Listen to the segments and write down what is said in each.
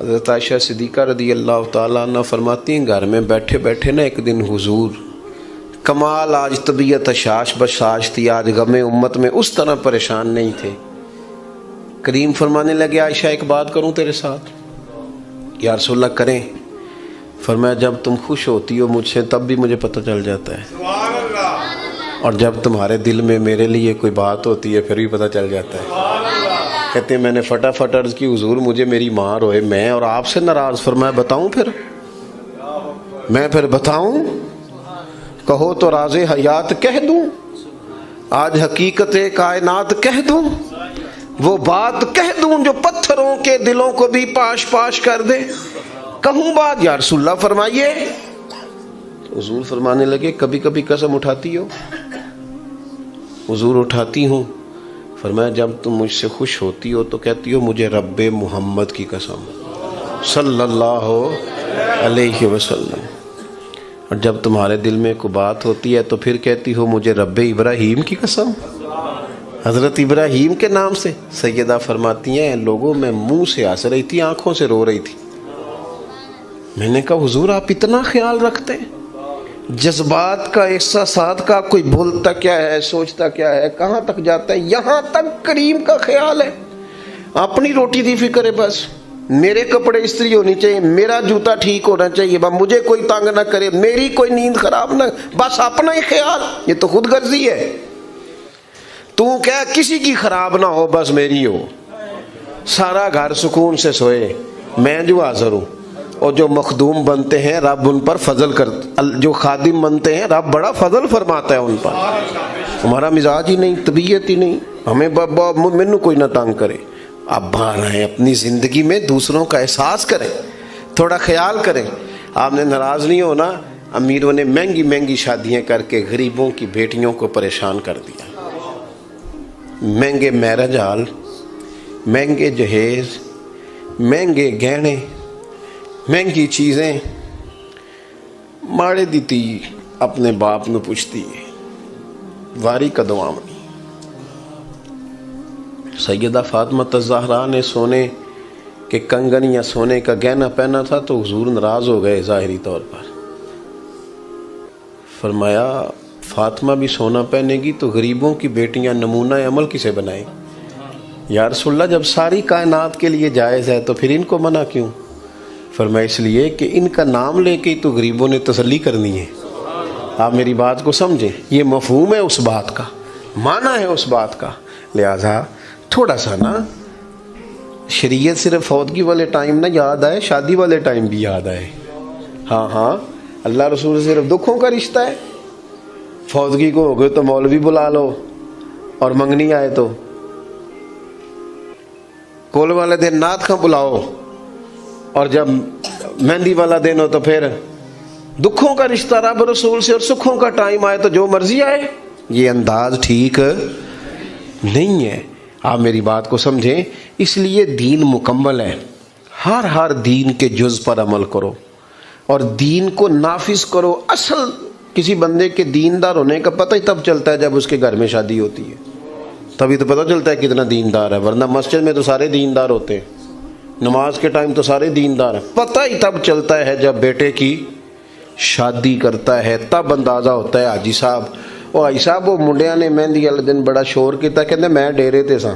حضرت عائشہ صدیقہ رضی اللہ تعالیٰ عنہ فرماتی ہیں گھر میں بیٹھے بیٹھے نا ایک دن حضور کمال آج طبیعت اشاش بشاش تھی، آج غم امت میں اس طرح پریشان نہیں تھے. کریم فرمانے لگے عائشہ ایک بات کروں تیرے ساتھ؟ یا رسول اللہ کریں. فرمایا جب تم خوش ہوتی ہو مجھ سے تب بھی مجھے پتہ چل جاتا ہے، اور جب تمہارے دل میں میرے لیے کوئی بات ہوتی ہے پھر بھی پتہ چل جاتا ہے. کہتے ہیں میں نے فٹافٹ عرض کی حضور مجھے میری ماں روئے میں اور آپ سے ناراض. فرمایا بتاؤں پھر؟ میں پھر بتاؤں؟ کہو تو راز حیات کہہ دوں، آج حقیقت کائنات کہہ دوں، وہ بات کہہ دوں جو پتھروں کے دلوں کو بھی پاش پاش کر دے. کہوں بات یا رسول اللہ فرمائیے. حضور فرمانے لگے کبھی کبھی قسم اٹھاتی ہو؟ حضور اٹھاتی ہوں. فرمایا جب تم مجھ سے خوش ہوتی ہو تو کہتی ہو مجھے رب محمد کی قسم صلی اللہ علیہ وسلم، اور جب تمہارے دل میں کوئی بات ہوتی ہے تو پھر کہتی ہو مجھے رب ابراہیم کی قسم، حضرت ابراہیم کے نام سے. سیدہ فرماتی ہیں لوگوں میں منہ سے ہنس رہی تھی آنکھوں سے رو رہی تھی. میں نے کہا حضور آپ اتنا خیال رکھتے ہیں جذبات کا، احساسات کا، کوئی بولتا کیا ہے سوچتا کیا ہے کہاں تک جاتا ہے. یہاں تک کریم کا خیال ہے. اپنی روٹی دی فکر ہے، بس میرے کپڑے استری ہونی چاہیے، میرا جوتا ٹھیک ہونا چاہیے، مجھے کوئی تنگ نہ کرے، میری کوئی نیند خراب نہ، بس اپنا ہی خیال. یہ تو خود غرضی ہے. تو کیا کسی کی خراب نہ ہو بس میری ہو، سارا گھر سکون سے سوئے، میں جو حاضر ہوں. اور جو مخدوم بنتے ہیں رب ان پر فضل کر، جو خادم بنتے ہیں رب بڑا فضل فرماتا ہے ان پر. ہمارا مزاج ہی نہیں، طبیعت ہی نہیں، ہمیں مینو کوئی نہ تنگ کرے. آپ باہر آئیں اپنی زندگی میں دوسروں کا احساس کریں، تھوڑا خیال کریں. آپ نے ناراض نہیں ہونا. امیروں نے مہنگی مہنگی شادیاں کر کے غریبوں کی بیٹیوں کو پریشان کر دیا. مہنگے میرج ہال، مہنگے جہیز، مہنگے گہنے، مہنگی چیزیں. ماڑے دیتی اپنے باپ نو پوچھتی واری کدوں آونی. سیدہ فاطمہ الزہرا نے سونے کے کنگن یا سونے کا گہنا پہنا تھا تو حضور ناراض ہو گئے ظاہری طور پر. فرمایا فاطمہ بھی سونا پہنے گی تو غریبوں کی بیٹیاں نمونہ عمل کسے بنائیں؟ یا رسول اللہ جب ساری کائنات کے لیے جائز ہے تو پھر ان کو منع کیوں؟ فرمایا اس لیے کہ ان کا نام لے کے تو غریبوں نے تسلی کرنی ہے. آپ میری بات کو سمجھیں، یہ مفہوم ہے اس بات کا، معنی ہے اس بات کا. لہذا تھوڑا سا نا شریعت صرف فوتگی والے ٹائم نہ یاد آئے، شادی والے ٹائم بھی یاد آئے. ہاں اللہ رسول صرف دکھوں کا رشتہ ہے. فوتگی کو ہو گئے تو مولوی بلا لو، اور منگنی آئے تو کول والے دن نعت خاں بلاؤ، اور جب مہندی والا دن ہو تو پھر دکھوں کا رشتہ رب رسول سے، اور سکھوں کا ٹائم آئے تو جو مرضی آئے. یہ انداز ٹھیک نہیں ہے. آپ میری بات کو سمجھیں. اس لیے دین مکمل ہے. ہر دین کے جز پر عمل کرو اور دین کو نافذ کرو. اصل کسی بندے کے دیندار ہونے کا پتہ ہی تب چلتا ہے جب اس کے گھر میں شادی ہوتی ہے، تبھی تو پتہ چلتا ہے کتنا دیندار ہے. ورنہ مسجد میں تو سارے دیندار ہوتے ہیں، نماز کے ٹائم تو سارے دیندار ہیں. پتہ ہی تب چلتا ہے جب بیٹے کی شادی کرتا ہے، تب اندازہ ہوتا ہے. حاجی صاحب وہ حاجی صاحب وہ منڈیاں نے مہندی والے دن بڑا شور کیتا، کہتے میں ڈیرے تے ساں.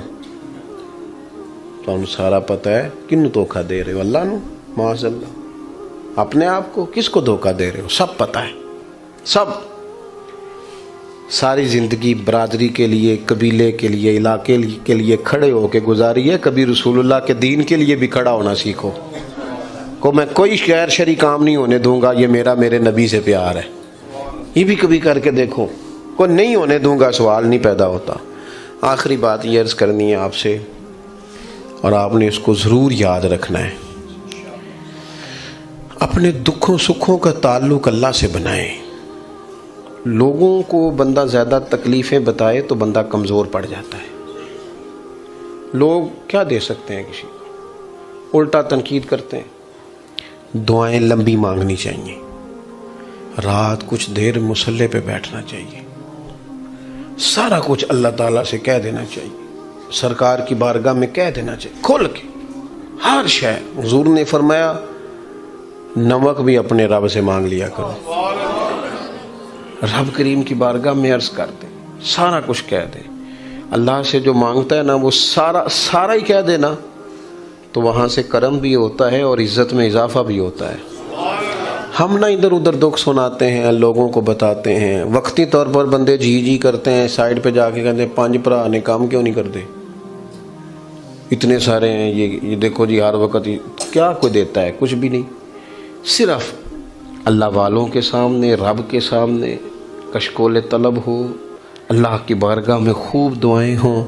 تو انہوں سارا پتہ ہے کنوں دھوکہ دے رہے ہو؟ اللہ نو، معاذ اللہ. اپنے آپ کو کس کو دھوکہ دے رہے ہو؟ سب پتہ ہے، سب. ساری زندگی برادری کے لیے، قبیلے کے لیے، علاقے کے لیے کھڑے ہو کے گزاری ہے. کبھی رسول اللہ کے دین کے لیے بھی کھڑا ہونا سیکھو. کو میں کوئی غیر شرعی کام نہیں ہونے دوں گا، یہ میرے نبی سے پیار ہے. یہ بھی کبھی کر کے دیکھو. کو نہیں ہونے دوں گا، سوال نہیں پیدا ہوتا. آخری بات یہ عرض کرنی ہے آپ سے، اور آپ نے اس کو ضرور یاد رکھنا ہے. اپنے دکھوں سکھوں کا تعلق اللہ سے بنائیں. لوگوں کو بندہ زیادہ تکلیفیں بتائے تو بندہ کمزور پڑ جاتا ہے. لوگ کیا دے سکتے ہیں کسی کو؟ الٹا تنقید کرتے ہیں. دعائیں لمبی مانگنی چاہیے. رات کچھ دیر مصلی پہ بیٹھنا چاہیے. سارا کچھ اللہ تعالیٰ سے کہہ دینا چاہیے. سرکار کی بارگاہ میں کہہ دینا چاہیے کھول کے. ہر شے حضور نے فرمایا نمک بھی اپنے رب سے مانگ لیا کرو، رب کریم کی بارگاہ میں عرض کر دے، سارا کچھ کہہ دے۔ اللہ سے جو مانگتا ہے نا وہ سارا ہی کہہ دے نا، تو وہاں سے کرم بھی ہوتا ہے اور عزت میں اضافہ بھی ہوتا ہے۔ ہم نہ ادھر ادھر دکھ سناتے ہیں، لوگوں کو بتاتے ہیں، وقتی طور پر بندے جی کرتے ہیں، سائڈ پہ جا کے کہتے ہیں 5 بھرا نے کام کیوں نہیں کرتے، اتنے سارے ہیں، یہ دیکھو جی ہر وقت کیا کوئی دیتا ہے، کچھ بھی نہیں۔ صرف اللہ والوں کے سامنے، رب کے سامنے کشکول طلب ہو، اللہ کی بارگاہ میں خوب دعائیں ہوں۔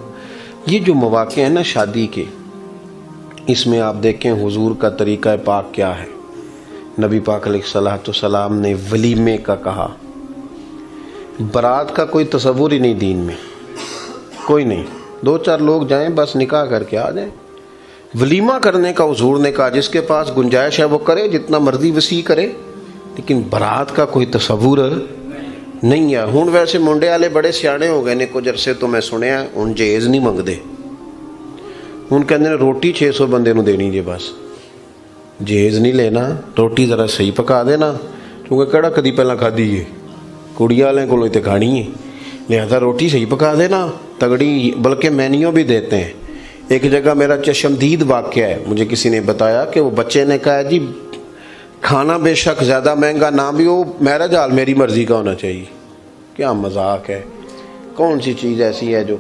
یہ جو مواقع ہیں نا شادی کے، اس میں آپ دیکھیں حضور کا طریقہ پاک کیا ہے۔ نبی پاک علیہ الصلوۃ والسلام نے ولیمے کا کہا، برات کا کوئی تصور ہی نہیں دین میں، کوئی نہیں، 2-4 لوگ جائیں بس نکاح کر کے آ جائیں۔ ولیمہ کرنے کا حضور نے کہا جس کے پاس گنجائش ہے وہ کرے، جتنا مرضی وسیع کرے، لیکن برات کا کوئی تصور نہیں ہے۔ ہوں ویسے منڈے والے بڑے سیانے ہو گئے نے، کچھ عرصے تو میں سنیا ہوں جہیز نہیں منگتے، ہوں کہتے ہیں روٹی 600 بندے نو دینی جی، بس جہیز نہیں لینا، روٹی ذرا صحیح پکا دینا، کیونکہ کہڑا کدی پہلا کھادی ہے، کڑی والے کو تے کھانی ہے، لہذا روٹی صحیح پکا دینا تگڑی، بلکہ مینیو بھی دیتے ہیں۔ ایک جگہ میرا چشمدید واقعہ ہے، مجھے کسی نے بتایا کہ وہ بچے نے کہا جی کھانا بے شک زیادہ مہنگا نہ بھی ہو، میرج حال میری مرضی کا ہونا چاہیے۔ کیا مذاق ہے، کون سی چیز ایسی ہے جو،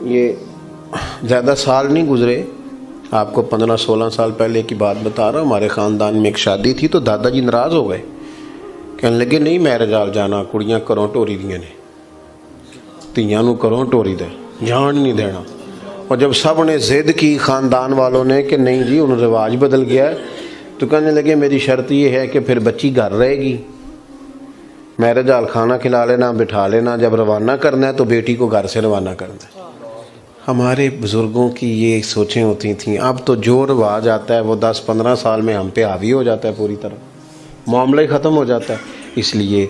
یہ زیادہ سال نہیں گزرے، آپ کو 15-16 سال پہلے کی بات بتا رہا ہوں، ہمارے خاندان میں ایک شادی تھی تو دادا جی ناراض ہو گئے، کہنے لگے نہیں میرج حال جانا، کڑیاں کروں ٹوری دیاں نے، تیاں نو کروں ٹوری دے، جان نہیں دینا۔ اور جب سب نے ضد کی خاندان والوں نے کہ نہیں جی انہوں رواج بدل گیا ہے، تو کہنے لگے میری شرط یہ ہے کہ پھر بچی گھر رہے گی، میرج حال کھانا کھلا لینا، بٹھا لینا، جب روانہ کرنا ہے تو بیٹی کو گھر سے روانہ کرنا ہے۔ ہمارے بزرگوں کی یہ سوچیں ہوتی تھیں، اب تو جو رواج آتا ہے وہ 10-15 سال میں ہم پہ حاوی ہو جاتا ہے، پوری طرح معاملہ ہی ختم ہو جاتا ہے۔ اس لیے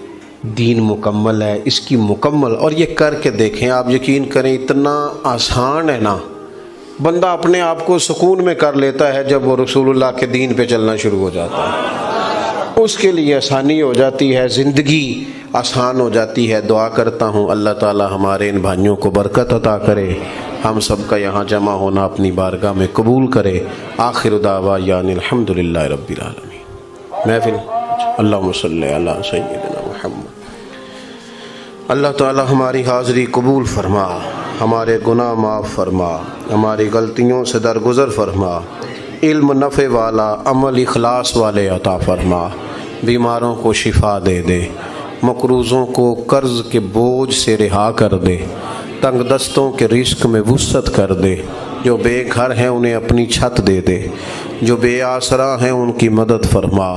دین مکمل ہے، اس کی مکمل، اور یہ کر کے دیکھیں، آپ یقین کریں اتنا آسان ہے نا، بندہ اپنے آپ کو سکون میں کر لیتا ہے جب وہ رسول اللہ کے دین پہ چلنا شروع ہو جاتا ہے، اس کے لیے آسانی ہو جاتی ہے، زندگی آسان ہو جاتی ہے۔ دعا کرتا ہوں اللہ تعالی ہمارے ان بھائیوں کو برکت عطا کرے، ہم سب کا یہاں جمع ہونا اپنی بارگاہ میں قبول کرے۔ آخر دعوانا الحمدللہ رب العالمین۔ محفل اللہم صلی علی سیدنا محمد۔ اللہ تعالی ہماری حاضری قبول فرما، ہمارے گناہ معاف فرما، ہماری غلطیوں سے درگزر فرما، علم نفع والا، عمل اخلاص والے عطا فرما، بیماروں کو شفا دے دے، مقروضوں کو قرض کے بوجھ سے رہا کر دے، تنگ دستوں کے رزق میں وسعت کر دے، جو بے گھر ہیں انہیں اپنی چھت دے دے، جو بے آسرا ہیں ان کی مدد فرما۔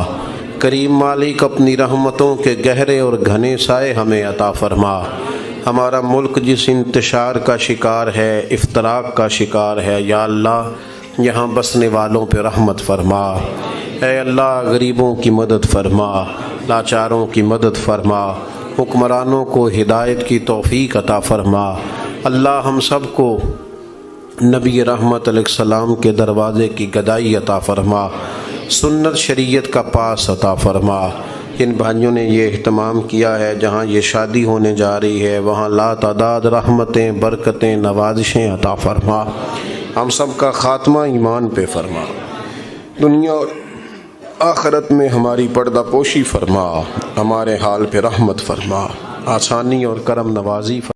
کریم مالک اپنی رحمتوں کے گہرے اور گھنے سائے ہمیں عطا فرما۔ ہمارا ملک جس انتشار کا شکار ہے، افتراق کا شکار ہے، یا اللہ یہاں بسنے والوں پہ رحمت فرما۔ اے اللہ غریبوں کی مدد فرما، لاچاروں کی مدد فرما، حکمرانوں کو ہدایت کی توفیق عطا فرما۔ اللہ ہم سب کو نبی رحمت علیہ السلام کے دروازے کی گدائی عطا فرما، سنت شریعت کا پاس عطا فرما۔ جن بھائیوں نے یہ اہتمام کیا ہے، جہاں یہ شادی ہونے جا رہی ہے وہاں لا تعداد رحمتیں، برکتیں، نوازشیں عطا فرما۔ ہم سب کا خاتمہ ایمان پہ فرما، دنیا اور آخرت میں ہماری پردہ پوشی فرما، ہمارے حال پہ رحمت فرما، آسانی اور کرم نوازی فرما۔